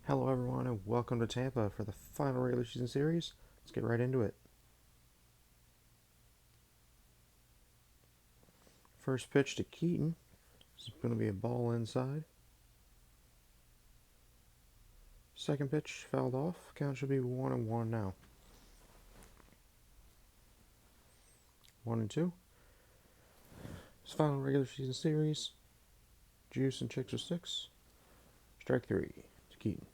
Hello everyone and welcome to Tampa for the final regular season series. Let's get right into it. First pitch to Keaton. This is going to be a ball inside. Second pitch fouled off. Count should be 1-1 now. 1-2. This final regular season series. Juice and Chix with Stix. Strike 3 to Keaton.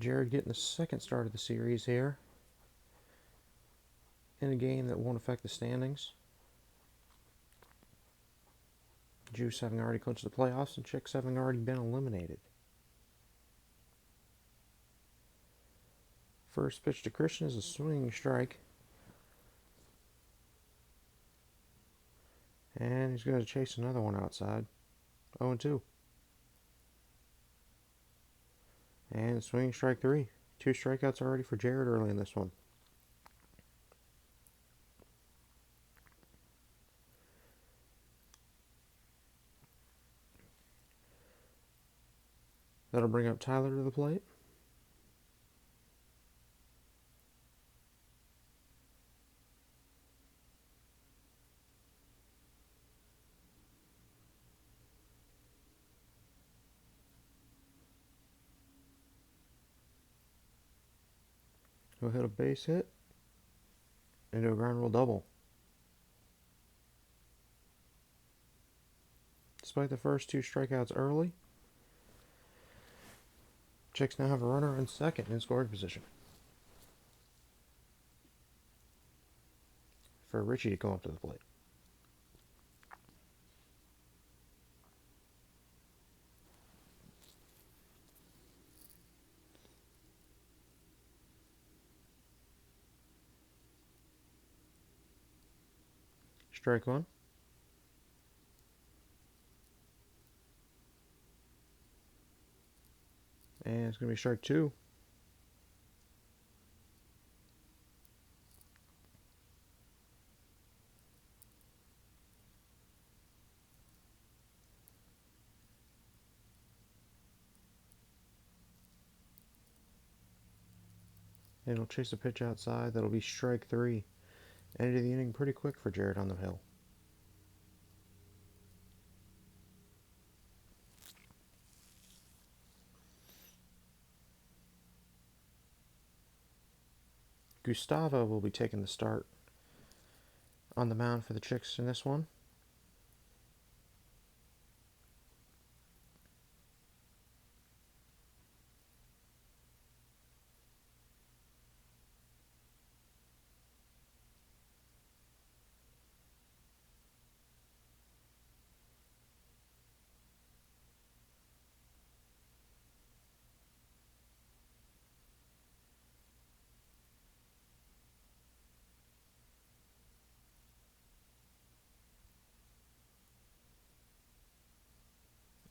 Jared getting the second start of the series here. In a game that won't affect the standings. Juice having already clinched the playoffs and Chix having already been eliminated. First pitch to Christian is a swinging strike. And he's going to chase another one outside. 0-2. And swinging strike 3. 2 strikeouts already for Jared early in this one. That'll bring up Tyler to the plate. He'll hit a base hit into a ground rule double. Despite the first 2 strikeouts early, Chicks now have a runner on second in scoring position. For Richie to come up to the plate. Strike 1. And it's going to be strike 2. And he'll chase a pitch outside. That'll be strike 3. End of the inning pretty quick for Jared on the hill. Gustavo will be taking the start on the mound for the Chicks in this one.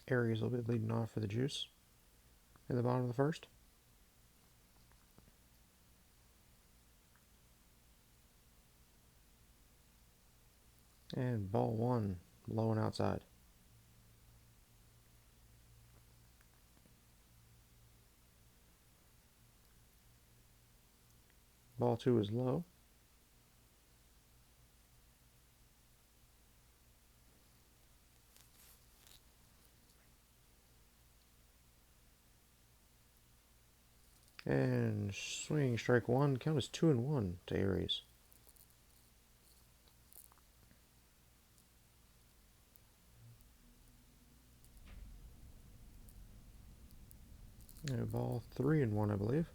Aries will be leading off for the Juice in the bottom of the first. And ball 1, low and outside. Ball 2 is low. And swinging strike 1, count is 2-1 to Aries. And ball 3-1, I believe.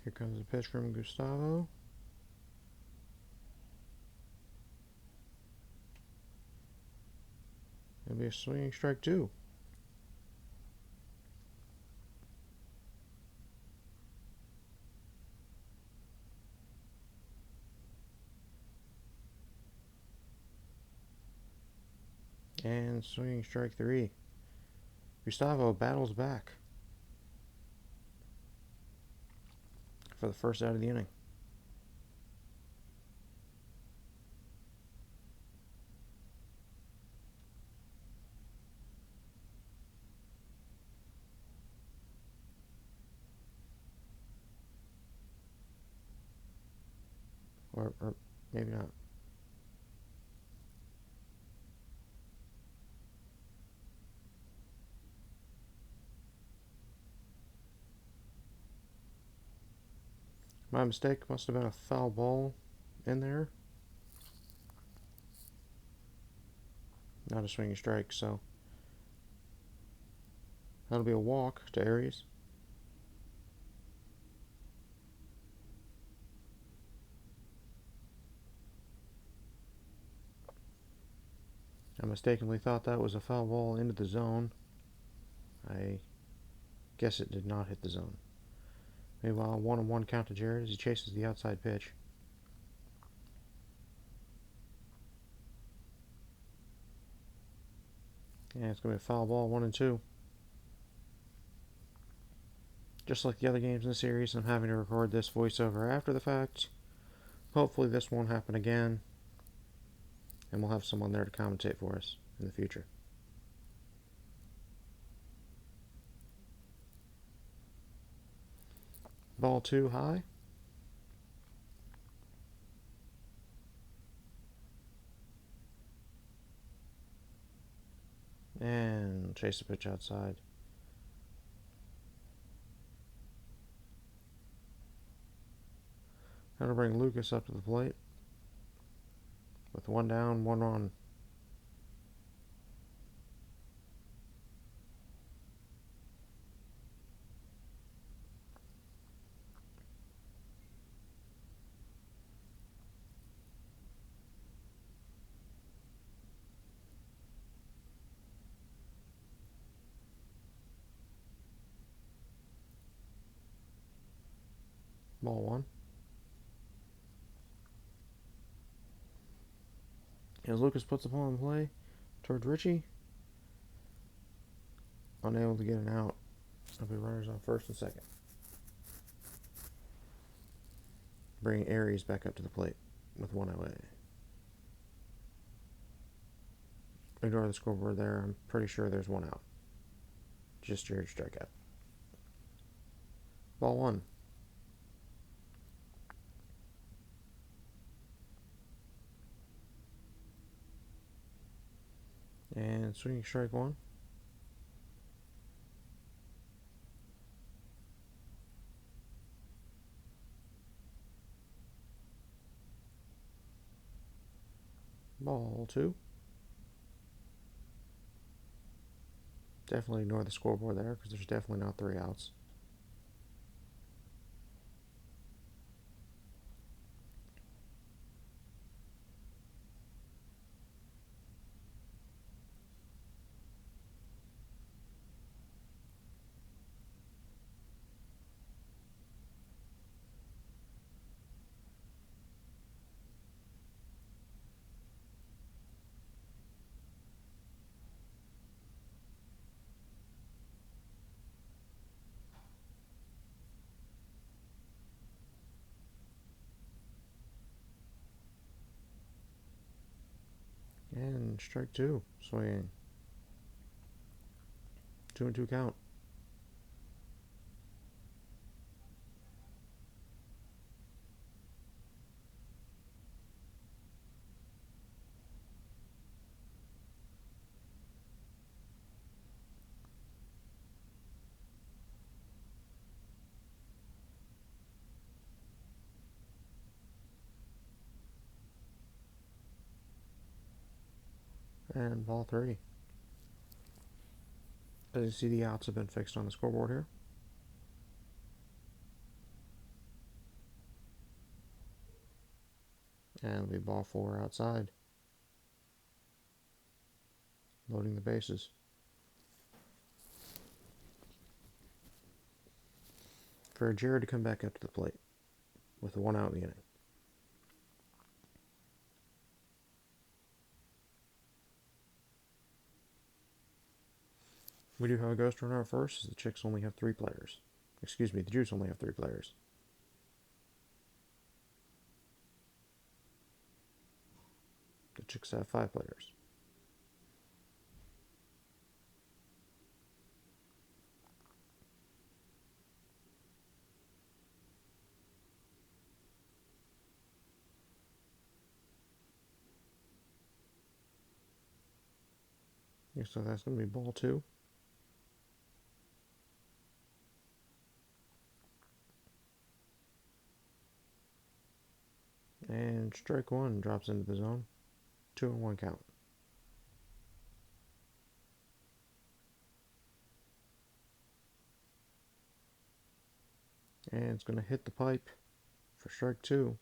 Here comes a pitch from Gustavo. It'll be a swinging strike 2. And swinging strike three. Gustavo battles back for the first out of the inning. Or maybe not. My mistake, must have been a foul ball in there. Not a swinging strike, so that'll be a walk to Aries. I mistakenly thought that was a foul ball into the zone. I guess it did not hit the zone. Meanwhile, 1-1 count to Jared as he chases the outside pitch. And it's going to be a foul ball, 1-2. Just like the other games in the series, I'm having to record this voiceover after the fact. Hopefully this won't happen again, and we'll have someone there to commentate for us in the future. Ball 2 high. And chase the pitch outside. Now to bring Lucas up to the plate. With 1 down, 1 on. Ball 1. As Lucas puts the ball in play towards Richie. Unable to get an out. There'll be runners on first and second. Bringing Aries back up to the plate with 1 away. Ignore the scoreboard there. I'm pretty sure there's 1 out. Just Jared strikeout. Ball 1. And swinging strike 1. Ball 2. Definitely ignore the scoreboard there because there's definitely not 3 outs. And strike 2. Swinging. 2-2 count. And ball 3. As you see, the outs have been fixed on the scoreboard here. And it'll be ball 4 outside. Loading the bases. For Jared to come back up to the plate with 1 out in the inning. We do have a ghost runner at first, as the Chix only have 3 players. Excuse me, the Juice only have 3 players. The Chix have 5 players. So that's going to be ball 2. And strike 1 drops into the zone. 2-1 count. And it's going to hit the pipe for strike 2.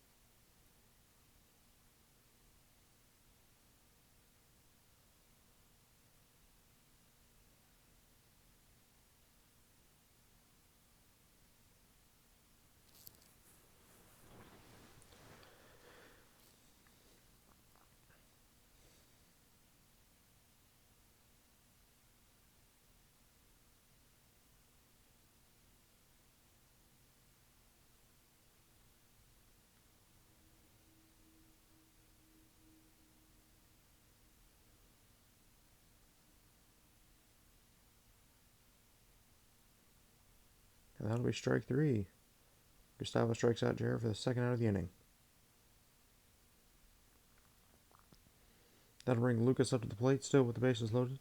And that'll be strike 3. Gustavo strikes out Jared for the second out of the inning. That'll bring Lucas up to the plate still with the bases loaded.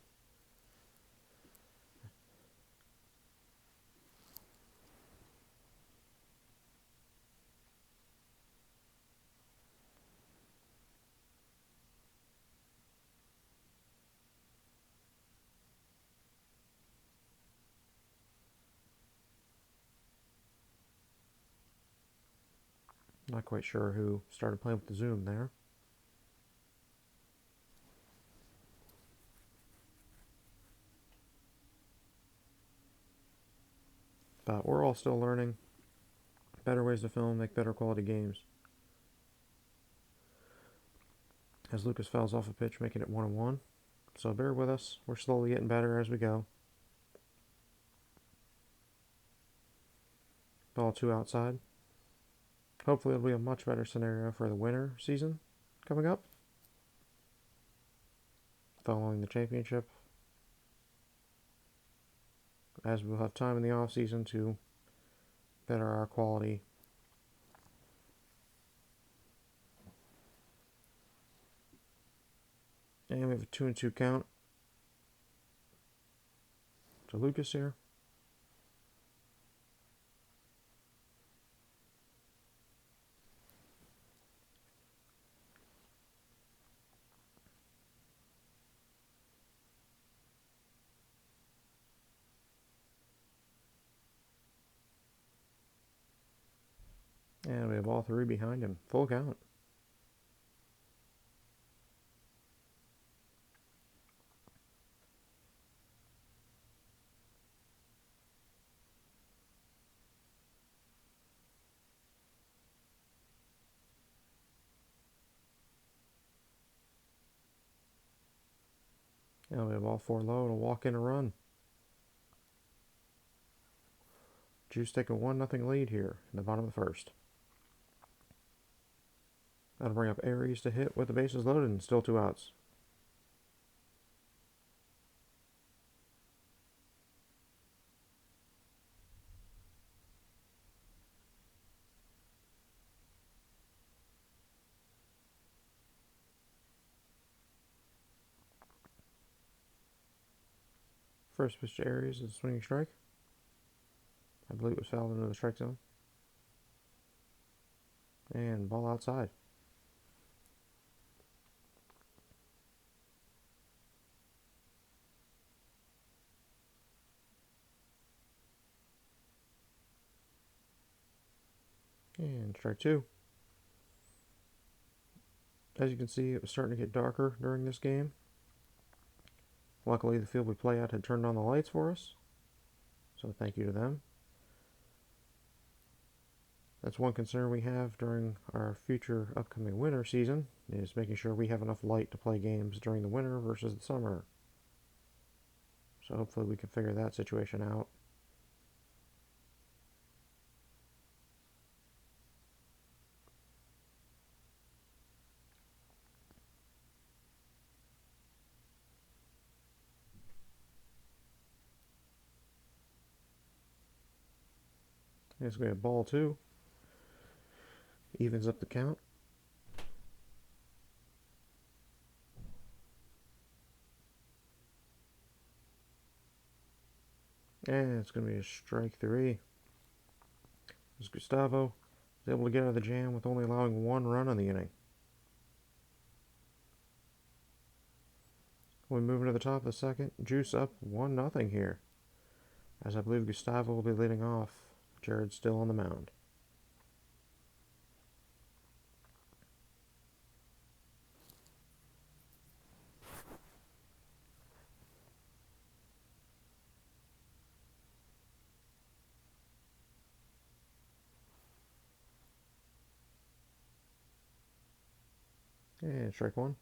Not quite sure who started playing with the zoom there. But we're all still learning better ways to film, make better quality games. As Lucas fouls off a pitch, making it 1-1. So bear with us. We're slowly getting better as we go. Ball 2 outside. Hopefully it'll be a much better scenario for the winter season coming up. Following the championship. As we'll have time in the off season to better our quality. And we have a 2-2 count to Lucas here. And we have all 3 behind him. Full count. And we have all 4 low and a walk in a run. Juice take a 1-0 lead here in the bottom of the first. That'll bring up Aries to hit with the bases loaded and still 2 outs. First pitch to Aries is a swinging strike. I believe it was fouled into the strike zone. And ball outside. And strike 2. As you can see, it was starting to get darker during this game. Luckily, the field we play at had turned on the lights for us. So thank you to them. That's one concern we have during our future upcoming winter season, is making sure we have enough light to play games during the winter versus the summer. So hopefully we can figure that situation out. I guess we have ball 2. Evens up the count. And it's going to be a strike 3. As Gustavo is able to get out of the jam with only allowing 1 run on the inning. We move into the top of the second. Juice up 1-0 here. As I believe Gustavo will be leading off. Jared's still on the mound. And strike 1.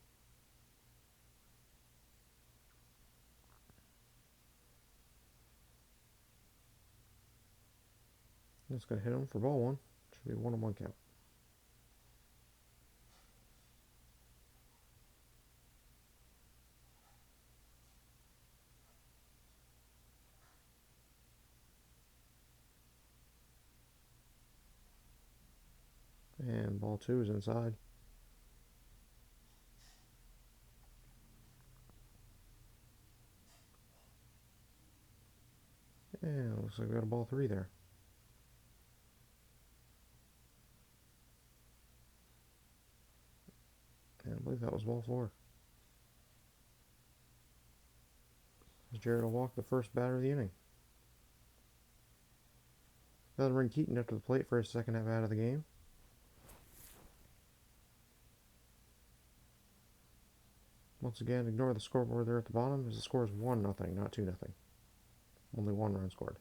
That's going to hit him for ball 1. Should be a 1-1 count. And ball 2 is inside. And looks like we got a ball 3 there. And I believe that was ball 4. As Jared will walk the first batter of the inning. They'll bring Keaton up to the plate for his second at bat of the game. Once again, ignore the scoreboard there at the bottom, as the score is 1-0, not 2-0. Only 1 run scored.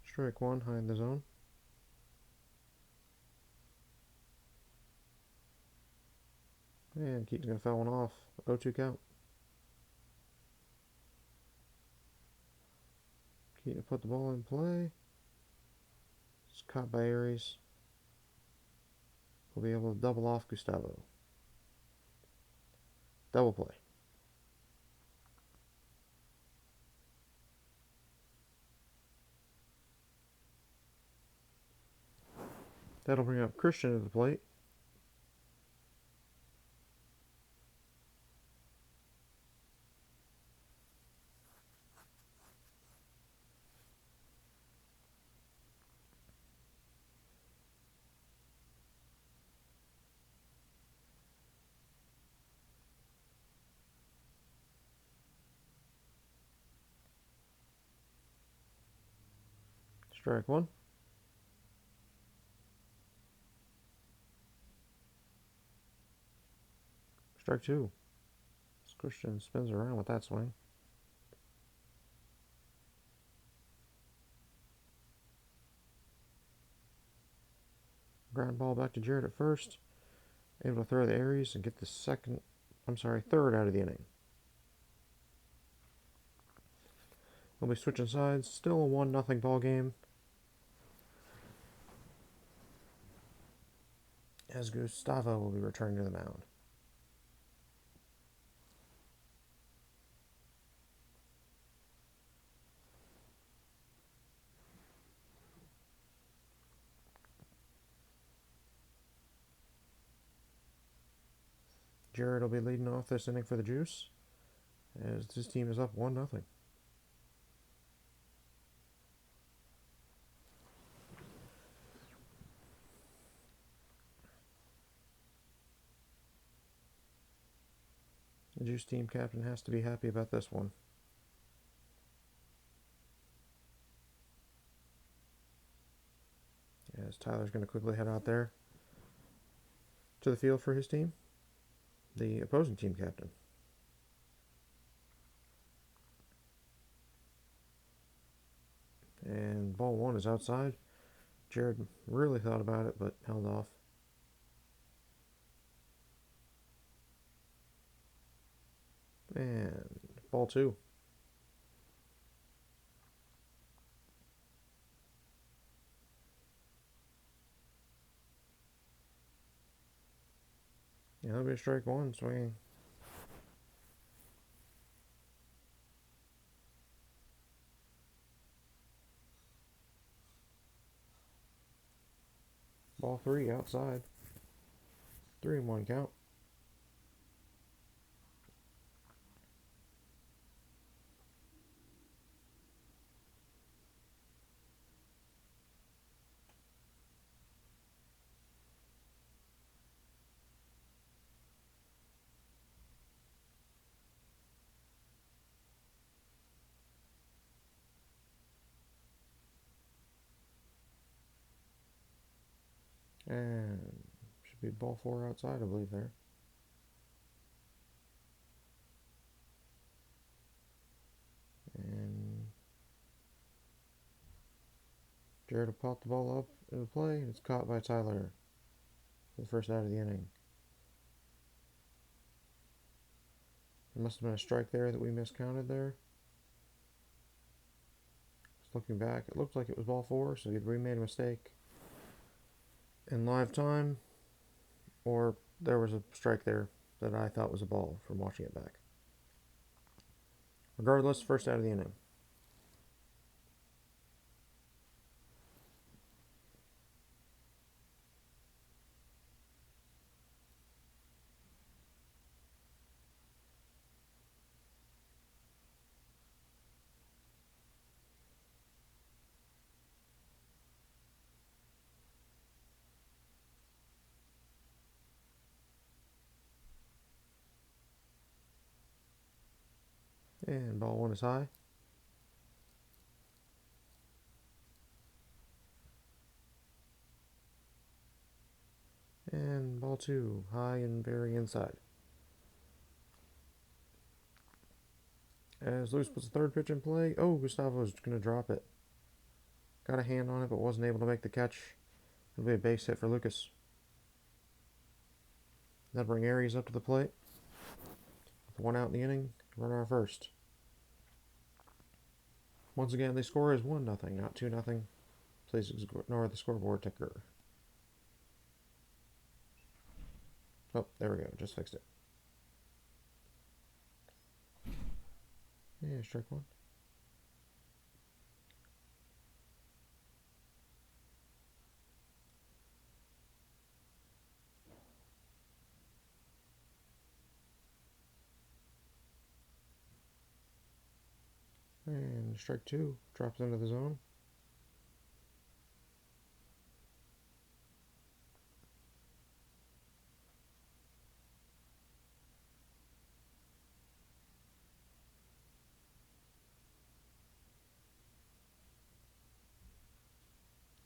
Strike 1, high in the zone. And Keaton's going to foul one off. 0-2 count. Keaton put the ball in play. It's caught by Aries. We'll be able to double off Gustavo. Double play. That'll bring up Christian to the plate. Strike 1. Strike 2. Christian spins around with that swing. Ground ball back to Jared at first. Able to throw the Aries and get the third out of the inning. We'll be switching sides. Still a 1-0 ball game. As Gustavo will be returning to the mound. Jared will be leading off this inning for the Juice, as his team is up 1-0. The Juice team captain has to be happy about this one. As Tyler's going to quickly head out there to the field for his team, the opposing team captain. And ball 1 is outside. Jared really thought about it, but held off. And ball two. Yeah, that'll be strike one, swinging. Ball three, outside. 3-1 count. And should be ball four outside, I believe, there. And Jared will pop the ball up into play, and it's caught by Tyler for the first out of the inning. There must have been a strike there that we miscounted there. Just looking back, it looked like it was ball four, so either we made a mistake in live time, or there was a strike there that I thought was a ball from watching it back. Regardless, first out of the inning. And ball one is high. And ball two, high and very inside. As Luis puts the third pitch in play, oh, Gustavo's going to drop it. Got a hand on it, but wasn't able to make the catch. It'll be a base hit for Lucas. That'll bring Aries up to the plate. With one out in the inning, runner on first. Once again, the score is 1-0, not 2-0. Please ignore the scoreboard ticker. Oh, there we go. Just fixed it. Yeah, strike one. And strike two. Drops into the zone.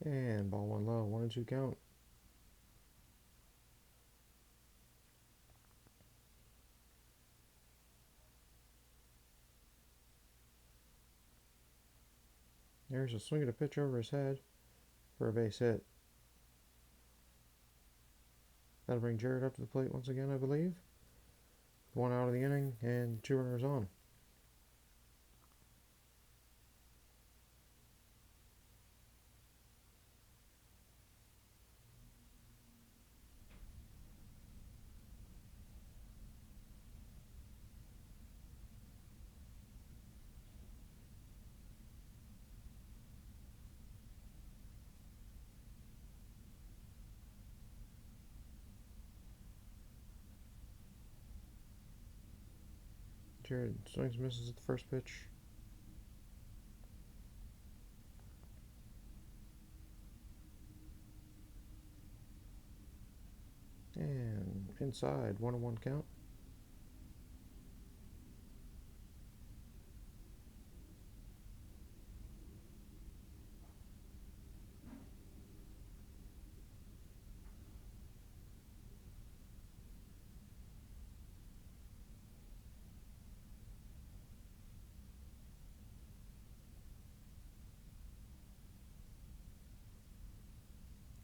And ball one low. 1-2 count. There's a swing at a pitch over his head for a base hit. That'll bring Jared up to the plate once again, I believe. One out of the inning and 2 runners on. Jared swings and misses at the first pitch. And inside, 1-1 count.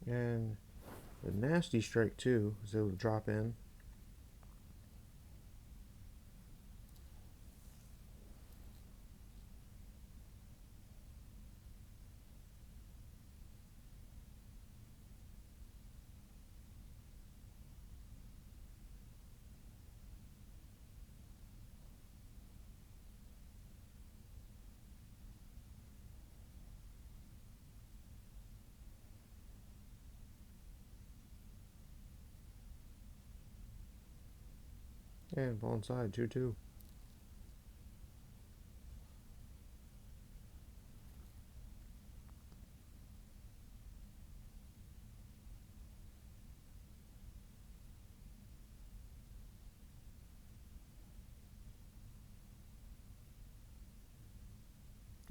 And the nasty strike too is able to drop in. And ball inside, 2-2.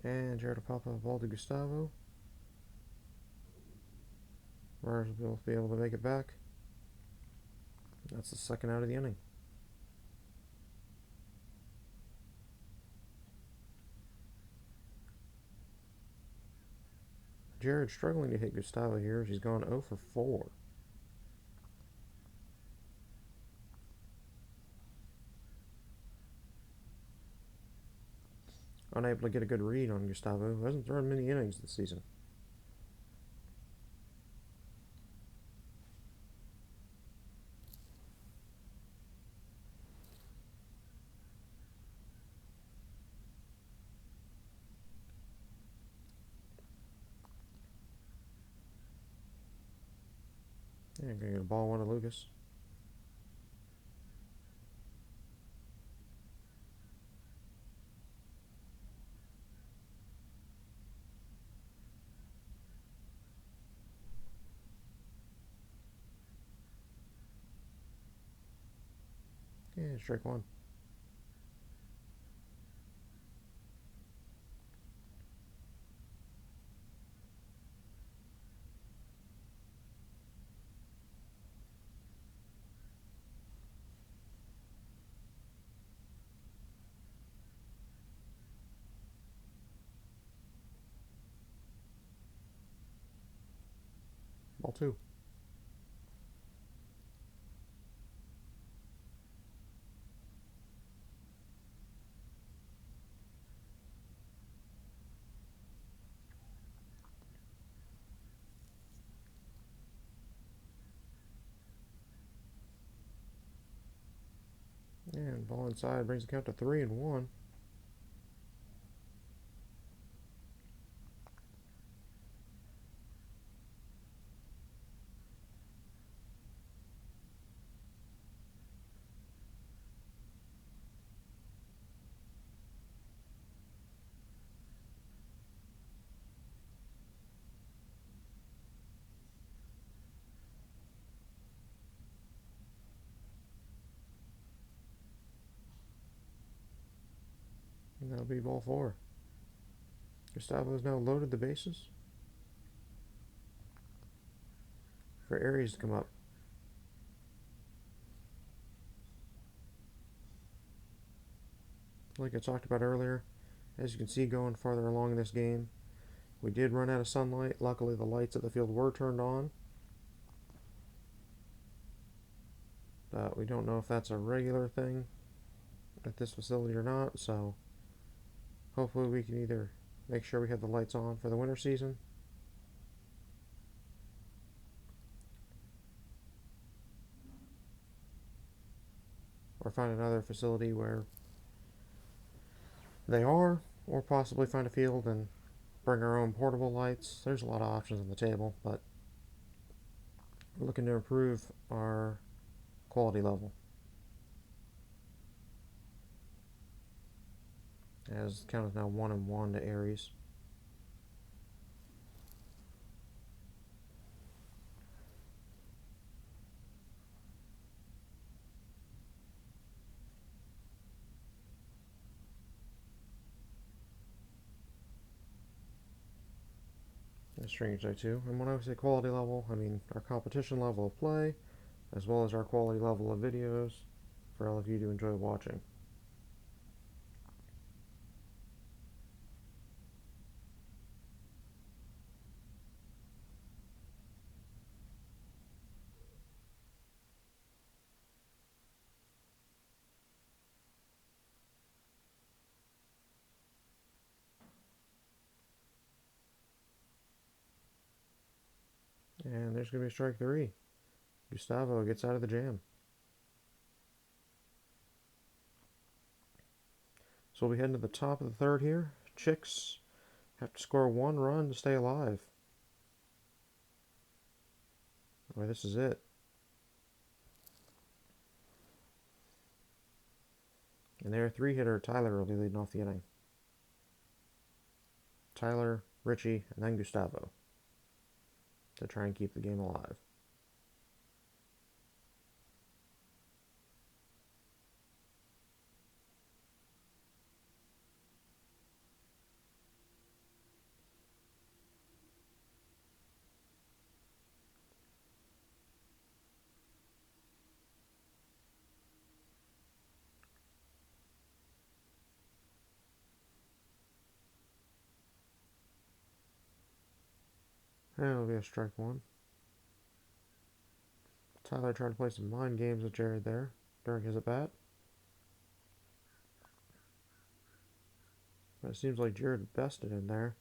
And Jared will pop up ball to Gustavo. Mars will be able to make it back. That's the second out of the inning. Jared struggling to hit Gustavo here. She's gone 0 for 4. Unable to get a good read on Gustavo, who hasn't thrown many innings this season. And gonna get a ball one to Lucas. And strike one. Ball two. And ball inside brings the count to 3-1. And that'll be ball four. Gustavo has now loaded the bases for Aries to come up. Like I talked about earlier, as you can see going farther along in this game, we did run out of sunlight. Luckily the lights at the field were turned on. But we don't know if that's a regular thing at this facility or not, so hopefully we can either make sure we have the lights on for the winter season, or find another facility where they are, or possibly find a field and bring our own portable lights. There's a lot of options on the table, but we're looking to improve our quality level. As the count is now 1-1 to Aries. That's strange though too. And when I say quality level, I mean our competition level of play, as well as our quality level of videos for all of you to enjoy watching. There's going to be strike three. Gustavo gets out of the jam. So we head to the top of the third here. Chix have to score one run to stay alive. Boy, this is it. And their three-hitter, Tyler, will be leading off the inning. Tyler, Richie, and then Gustavo to try and keep the game alive. And it'll be a strike one. Tyler tried to play some mind games with Jared there during his at-bat. But it seems like Jared bested in there.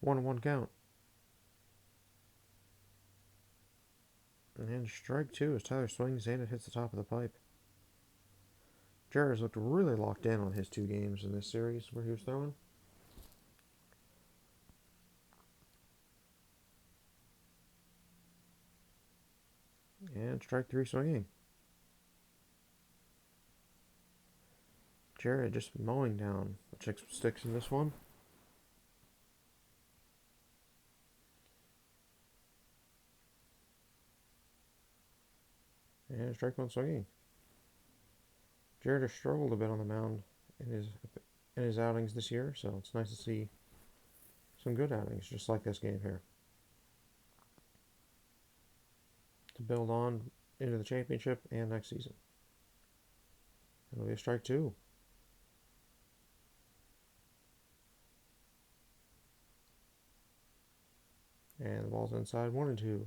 1-1 count. And strike two as Tyler swings and it hits the top of the pipe. Jared has looked really locked in on his two games in this series where he was throwing. And strike three swinging. Jared just mowing down the Chix with Stix in this one. And strike one swinging. Jared has struggled a bit on the mound in his outings this year, so it's nice to see some good outings, just like this game here, to build on into the championship and next season. It'll be a strike two. And the ball's inside, 1-2.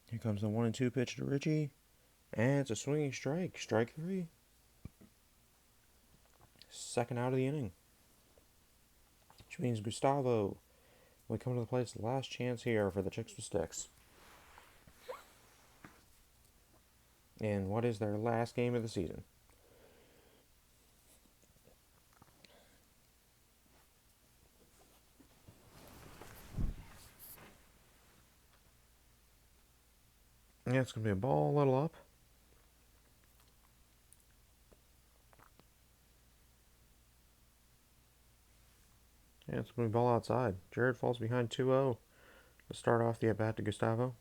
Here comes the 1-2 pitch to Richie. And it's a swinging strike. Strike three. Second out of the inning. Which means Gustavo will come to the plate. It's the last chance here for the Chix with Stix. And what is their last game of the season? Yeah, it's going to be a ball a little up. Yeah, it's going to be ball outside. Jared falls behind 2-0 to start off the at-bat to Gustavo.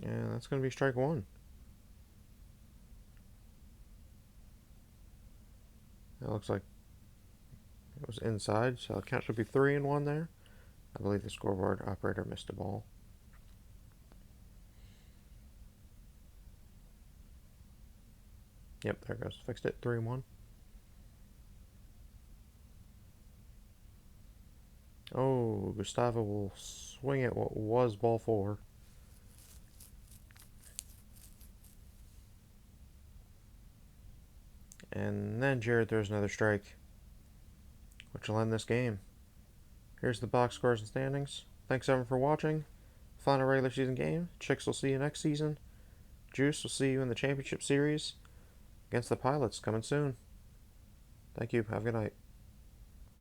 And that's going to be strike one. That looks like it was inside, so the count should be 3-1 there. I believe the scoreboard operator missed a ball. Yep, there it goes. Fixed it. 3-1. Oh, Gustavo will swing at what was ball four. And then Jared throws another strike, which will end this game. Here's the box scores and standings. Thanks everyone for watching. Final regular season game. Chix will see you next season. Juice will see you in the championship series against the Pilots coming soon. Thank you. Have a good night.